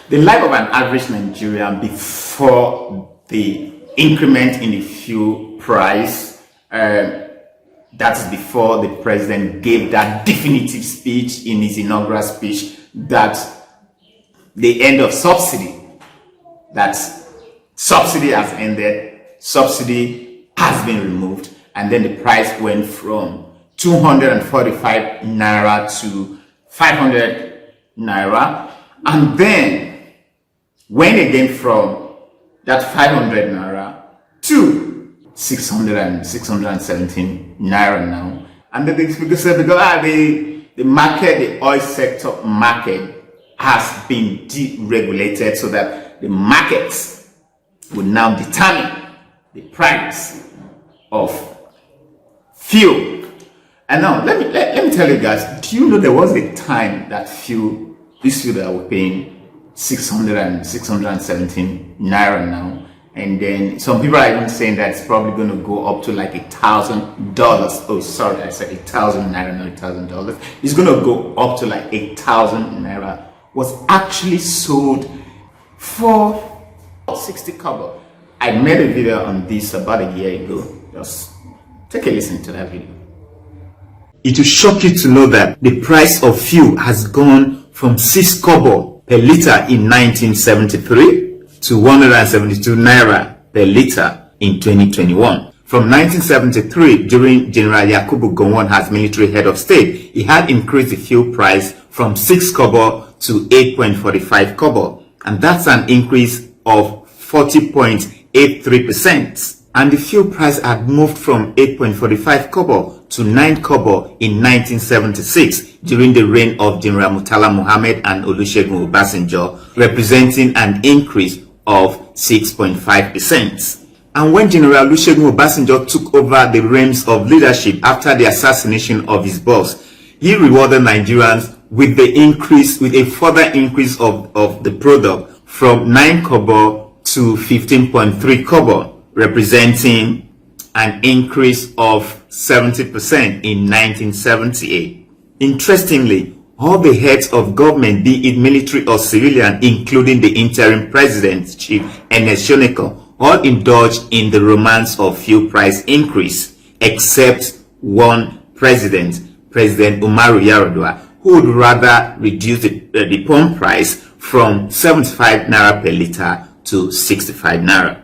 The life of an average Nigerian before the increment in the fuel price, that is before the president gave that definitive speech in his inaugural speech that the end of subsidy, that subsidy has ended, subsidy has been removed, and then the price went from 245 naira to 500 naira, and then went again from that 500 naira to 617 naira now. And then because the market, the oil sector market has been deregulated, so that the markets will now determine the price of fuel. And now let me tell you guys, do you know there was a time that this fuel that we're paying 617 naira now, and then some people are even saying that it's probably going to go up to like $1,000. Oh, sorry, I said 1,000 naira, not $1,000. It's going to go up to like 8,000 naira. Was actually sold for 60 kobo. I made a video on this about a year ago. Just take a listen to that video. It will shock you to know that the price of fuel has gone from 6 kobo per liter in 1973 to 172 naira per liter in 2021. From 1973, during General Yakubu Gowon as military head of state, he had increased the fuel price from 6 kobo to 8.45 kobo, and that's an increase of 40.83%. And the fuel price had moved from 8.45 kobo to 9 kobo in 1976 during the reign of General Murtala Muhammad and Olusegun Obasanjo, representing an increase of 6.5%. And when General Olusegun Obasanjo took over the reins of leadership after the assassination of his boss, he rewarded Nigerians with a further increase of the product from 9 kobo to 15.3 kobo, representing an increase of 70% in 1978. Interestingly, all the heads of government, be it military or civilian, including the interim president, Chief Ernest Shonekan, all indulged in the romance of fuel price increase, except one president, President Umaru Yar'Adua, who would rather reduce the pump price from 75 naira per liter to 65 naira.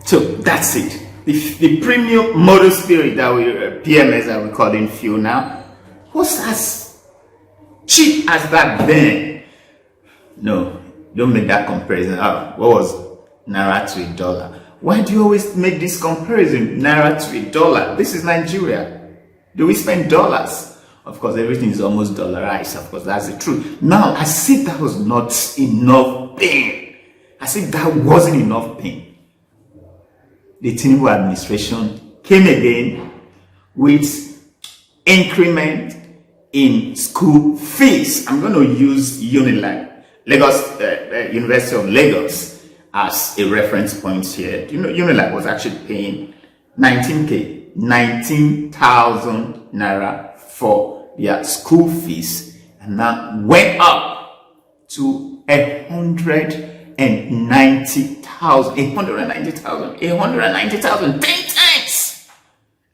So that's it. The premium model spirit that PMS are recording fuel now was as cheap as that then. No, don't make that comparison. What was naira to $1? Why do you always make this comparison, naira to $1? This is Nigeria. Do we spend dollars? Of course, everything is almost dollarized. Of course, that's the truth. Now, as if that was not enough pain, as if that wasn't enough pain, the Tinubu administration came again with increment in school fees. I'm going to use University of Lagos as a reference point here. You know, Unilag was actually paying 19,000 naira for their school fees, and now went up to 190,000, 10 times.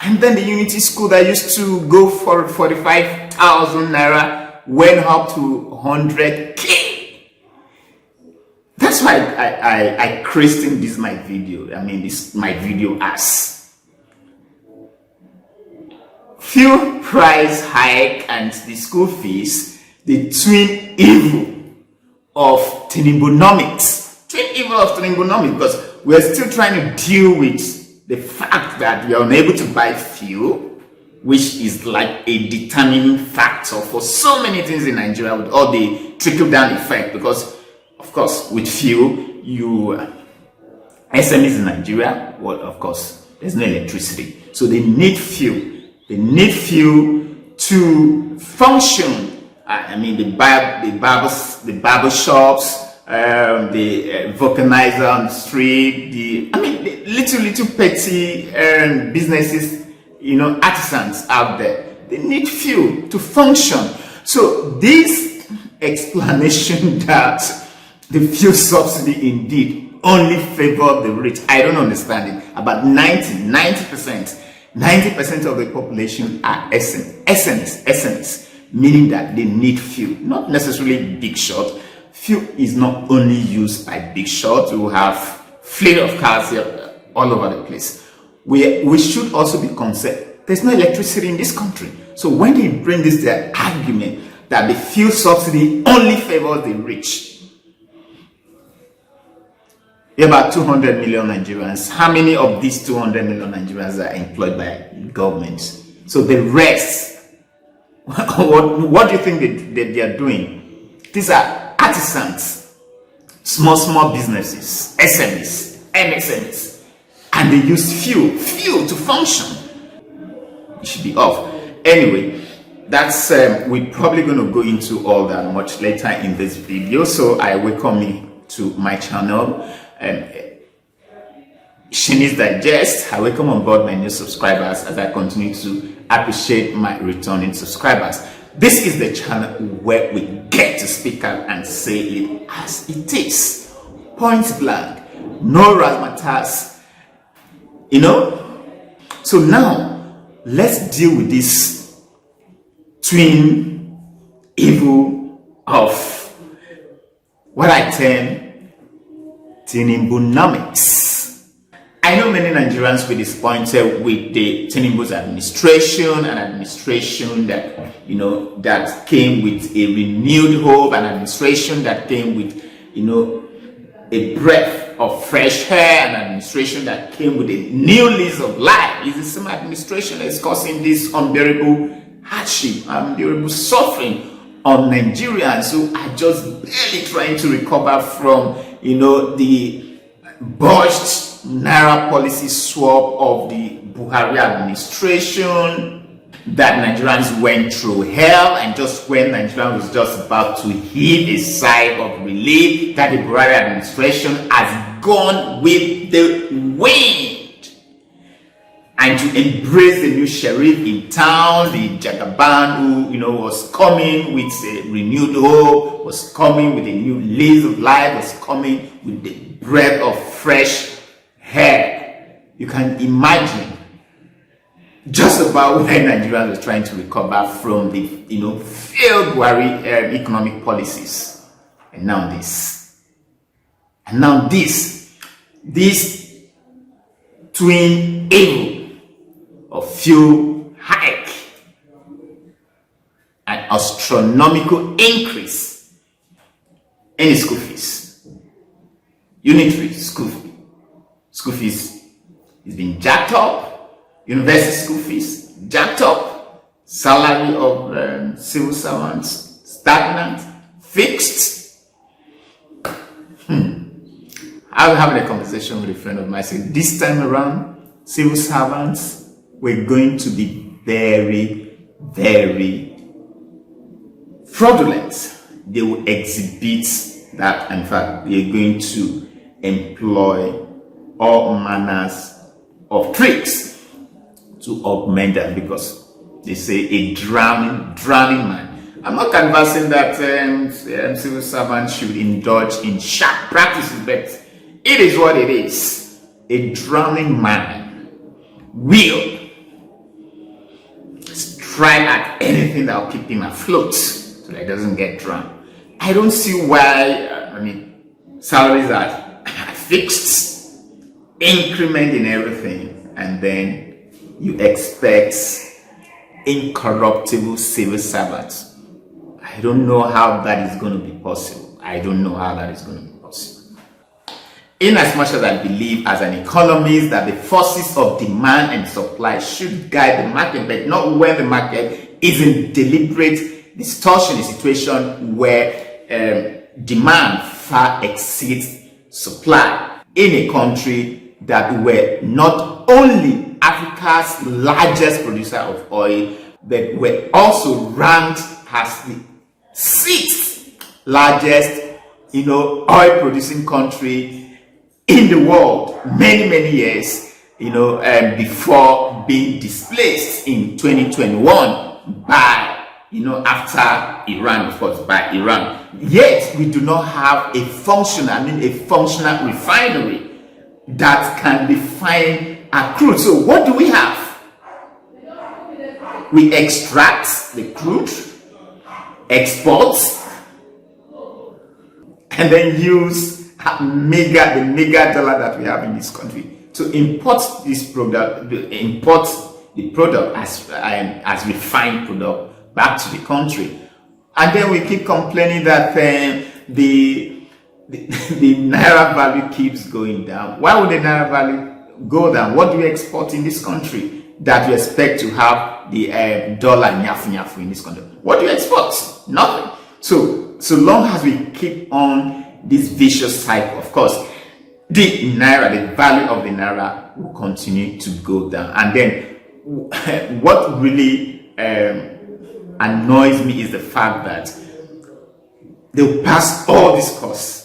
And then the Unity School that used to go for 45,000 naira went up to 100K. That's why I christened this my video. My video as fuel price hike and the school fees, the twin evil of Tinubunomics. Twin evil of Tinubunomics, because we're still trying to deal with the fact that we are unable to buy fuel, which is like a determining factor for so many things in Nigeria, with all the trickle-down effect. Because, of course, with fuel, SMEs in Nigeria, well, of course, there's no electricity. So they need fuel. They need fuel to function. The barber shops, the vulcanizer on the street, the little petty businesses, artisans out there. They need fuel to function. So this explanation that The fuel subsidy indeed only favor the rich. I don't understand it. About 90% of the population are SMEs, meaning that they need fuel, not necessarily big shot. Fuel is not only used by big shots. We will have fleet of cars here all over the place. We should also be concerned. There's no electricity in this country. So when they bring this their argument that the fuel subsidy only favors the rich, there are about 200 million Nigerians. How many of these 200 million Nigerians are employed by government? So the rest, what do you think they are doing? These are artisans, small businesses, SMEs, MSMEs, and they use fuel to function. It should be off. Anyway, that's we're probably going to go into all that much later in this video. So I welcome you to my channel. Shini's Digest. I welcome on board my new subscribers as I continue to appreciate my returning subscribers. This is the channel where we get to speak out and say it as it is, point blank, no razzmatazz, So now let's deal with this twin evil of what I term Tinubunomics. I know many Nigerians were disappointed with the Tinubu's administration, an administration that, that came with a renewed hope, an administration that came with, a breath of fresh air, an administration that came with a new lease of life. It's the same administration that is causing this unbearable hardship, unbearable suffering on Nigerians who are just barely trying to recover from, the botched Naira policy swap of the Buhari administration, that Nigerians went through hell, and just when Nigeria was just about to heave a sigh of relief, that the Buhari administration has gone with the wind, and to embrace the new sheriff in town, the Jagaban who was coming with a renewed hope, was coming with a new lease of life, was coming with the breath of fresh air. You can imagine just about when Nigeria was trying to recover from the failed Buhari economic policies, and now this twin evil of fuel hike, an astronomical increase in school fees. Unitary school fees is being jacked up. University school fees jacked up. Salary of civil servants stagnant, fixed. I was having a conversation with a friend of mine. I said, this time around, civil servants were going to be very, very fraudulent. They will exhibit that. In fact, they are going to employ all manners of tricks to augment that, because they say a drowning man. I'm not canvassing that civil servants should indulge in sharp practices, but it is what it is. A drowning man will strike at anything that will keep him afloat so that he doesn't get drowned. I don't see why, salaries are fixed, increment in everything, and then you expect incorruptible civil servants. I don't know how that is going to be possible. In as much as I believe as an economist that the forces of demand and supply should guide the market, but not when the market is in deliberate distortion, a situation where demand far exceeds supply, in a country that were not only Africa's largest producer of oil, but were also ranked as the 6th largest, oil producing country in the world many years, before being displaced in 2021 by, after Iran, of course, by Iran. Yet we do not have a functional refinery that can refine our crude. So what do we have? We extract the crude, export, and then use the mega dollar that we have in this country to import this product, import the product as refined product back to the country. And then we keep complaining that the naira value keeps going down. Why would the naira value go down? What do we export in this country that we expect to have the dollar nyafu in this country? What do you export? Nothing. So long as we keep on this vicious cycle, of course, the value of the naira will continue to go down. And then what really annoys me is the fact that they'll pass all these costs.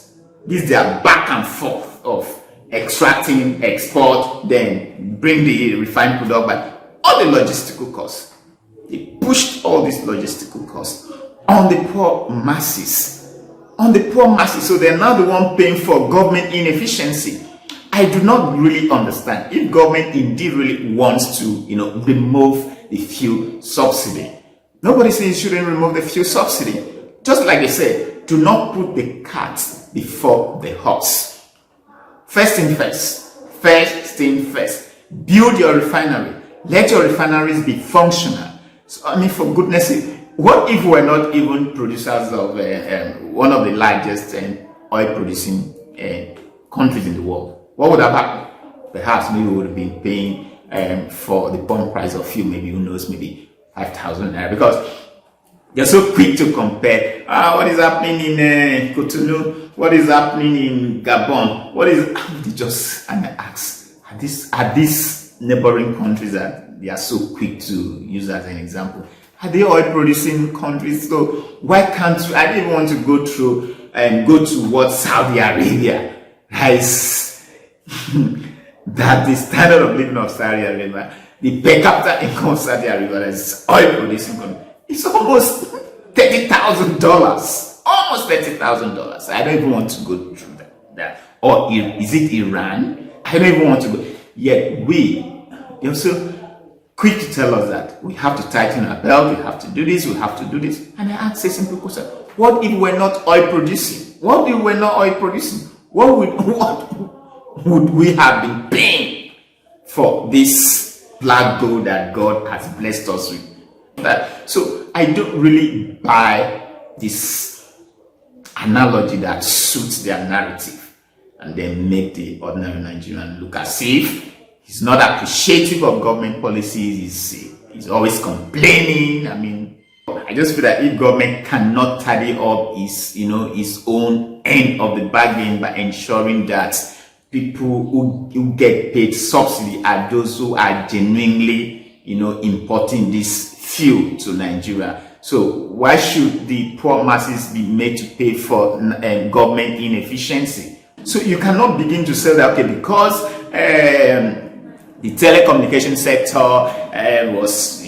This their back and forth of extracting, export, then bring the refined product back. All the logistical costs. They pushed all these logistical costs on the poor masses. So they're now the one paying for government inefficiency. I do not really understand if government indeed really wants to, remove the fuel subsidy. Nobody says you shouldn't remove the fuel subsidy. Just like they said, do not put the cart before the horse. First thing first. Build your refinery. Let your refineries be functional. So, for goodness sake, what if we're not even producers of one of the largest oil producing countries in the world? What would have happened? Perhaps maybe we would have been paying for the pump price of fuel, maybe, who knows, maybe 5,000 naira, because they're so quick to compare. What is happening in Cotonou? What is happening in Gabon? And I ask, are these neighboring countries that they are so quick to use as an example? Are they oil producing countries? So why can't I don't even want to go through and go towards Saudi Arabia? That the standard of living of Saudi Arabia, the per capita income of Saudi Arabia is oil producing country. It's almost $30,000. Almost $30,000. I don't even want to go through that. Or is it Iran? I don't even want to go. Yet you're so quick to tell us that we have to tighten our belt, we have to do this, we have to do this. And I ask a simple question: what if we're not oil producing? What if we're not oil producing? What would we have been paying for this black gold that God has blessed us with? So I don't really buy this analogy that suits their narrative and then make the ordinary Nigerian look as if he's not appreciative of government policies. He's always complaining. I just feel that if government cannot tidy up his own end of the bargain by ensuring that people who get paid subsidy are those who are genuinely, importing this fuel to Nigeria. So why should the poor masses be made to pay for government inefficiency? So you cannot begin to say that, okay, because the telecommunication sector was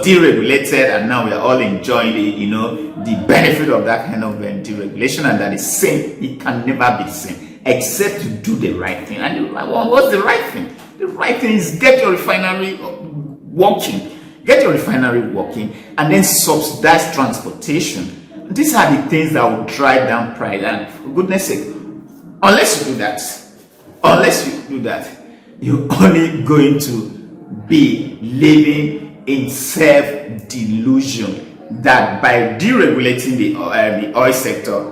deregulated, and now we are all enjoying the benefit of that kind of deregulation, and that is same. It can never be the same, except to do the right thing. And what's the right thing? The right thing is get your refinery working. Get your refinery working, and then subsidize transportation. These are the things that will drive down price. And for goodness sake, unless you do that, you're only going to be living in self-delusion that by deregulating the oil sector,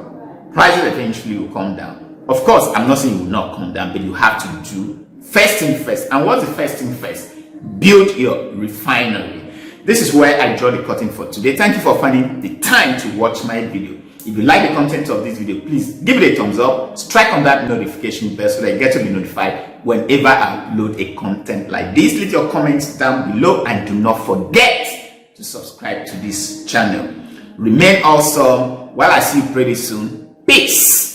prices eventually will come down. Of course, I'm not saying it will not come down, but you have to do first thing first. And what's the first thing first? Build your refinery. This is where I draw the curtain for today. Thank you for finding the time to watch my video. If you like the content of this video, please give it a thumbs up, strike on that notification bell so that you get to be notified whenever I upload a content like this. Leave your comments down below, and do not forget to subscribe to this channel. Remain awesome while I see you pretty soon. Peace.